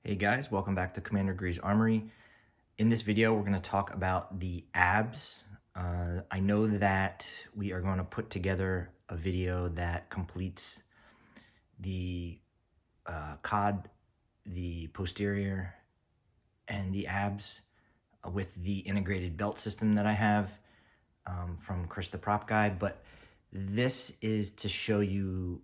Hey guys, welcome back to Commander Gree Armory. In this video, we're going to talk about the abs. I know that we are going to put together a video that completes the cod, the posterior, and the abs with the integrated belt system that I have from Chris the Prop Guy, but this is to show you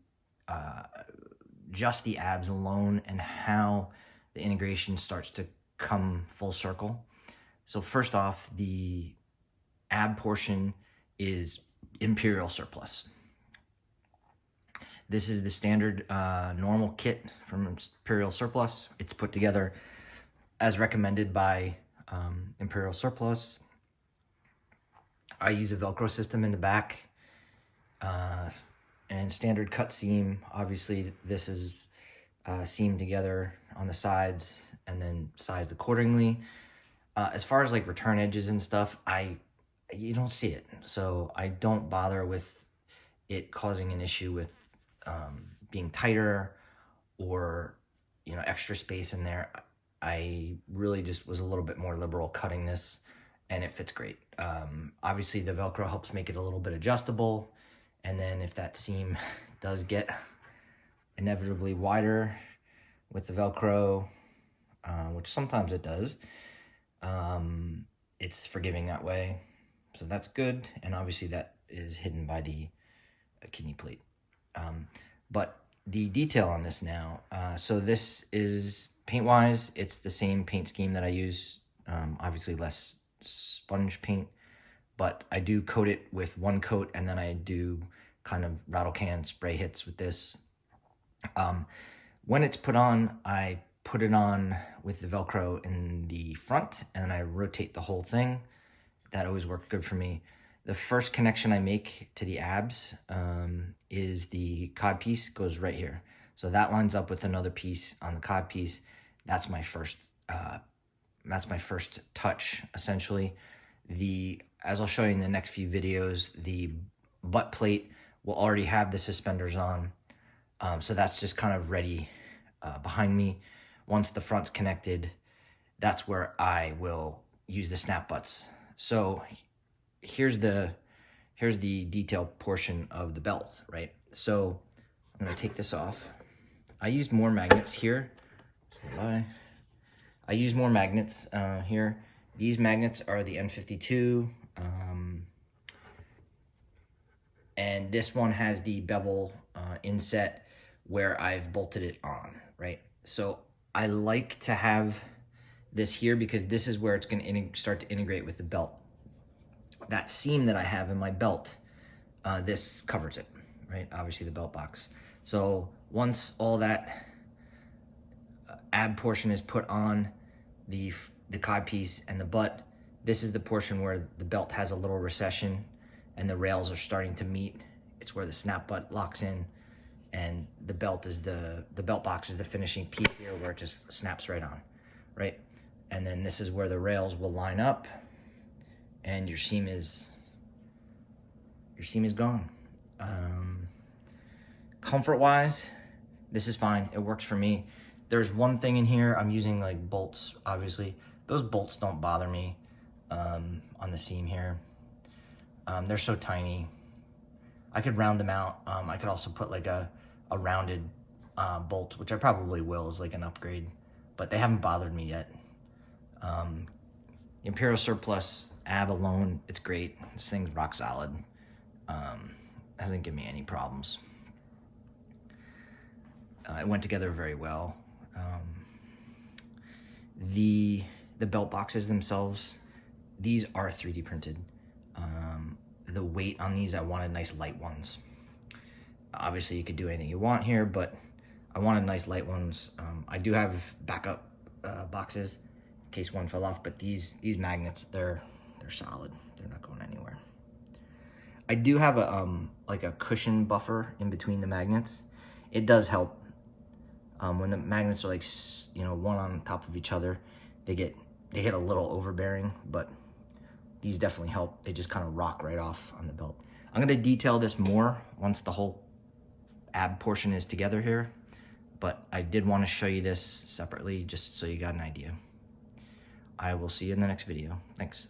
just the abs alone and how the integration starts to come full circle. So first off, the ab portion is Imperial surplus. This is the standard normal kit from Imperial surplus. It's put together as recommended by Imperial surplus. I use a Velcro system in the back and standard cut seam. Obviously, this is seamed together on the sides and then sized accordingly. As far as like return edges and stuff, you don't see it, so I don't bother with it causing an issue with being tighter or extra space in there. I really just was a little bit more liberal cutting this, and it fits great. Obviously, the Velcro helps make it a little bit adjustable, and then if that seam does get inevitably wider with the Velcro, which sometimes it does, it's forgiving that way, so that's good. And obviously that is hidden by the kidney plate. But the detail on this now, so this is paint wise, it's the same paint scheme that I use, obviously less sponge paint, but I do coat it with one coat, and then I do kind of rattle can spray hits with this. When it's put on, I put it on with the Velcro in the front, and I rotate the whole thing. That always worked good for me. The first connection I make to the abs is the cod piece goes right here. So that lines up with another piece on the cod piece. That's my first touch, essentially. As I'll show you in the next few videos, the butt plate will already have the suspenders on. So that's just kind of ready behind me. Once the front's connected, that's where I will use the snap butts. So here's the detail portion of the belt, right? So I'm gonna take this off. I used more magnets here. I use more magnets here. These magnets are the N52. And this one has the bevel inset where I've bolted it on, right? So I like to have this here because this is where it's going to start to integrate with the belt. That seam that I have in my belt, this covers it, right? Obviously the belt box. So once all that ab portion is put on the cod piece and the butt, this is the portion where the belt has a little recession and the rails are starting to meet. It's where the snap butt locks in, and the belt is the belt box is the finishing piece here where it just snaps right on, right? And then this is where the rails will line up, and your seam is gone. Comfort wise, this is fine. It works for me. There's one thing in here, I'm using like bolts, obviously. Those bolts don't bother me on the seam here. They're so tiny. I could round them out. I could also put like a rounded bolt, which I probably will as like an upgrade, but they haven't bothered me yet. Imperial surplus ab alone, it's great. This thing's rock solid. Hasn't given me any problems. It went together very well. The belt boxes themselves, these are 3D printed. The weight on these, I wanted nice light ones. Obviously you could do anything you want here, but I wanted nice light ones. I do have backup boxes in case one fell off, but these magnets, they're solid. They're not going anywhere. I do have like a cushion buffer in between the magnets. It does help. When the magnets are like one on top of each other, they get a little overbearing, but these definitely help. They just kind of rock right off on the belt. I'm gonna detail this more once the whole ab portion is together here, but I did want to show you this separately just so you got an idea. I will see you in the next video. Thanks.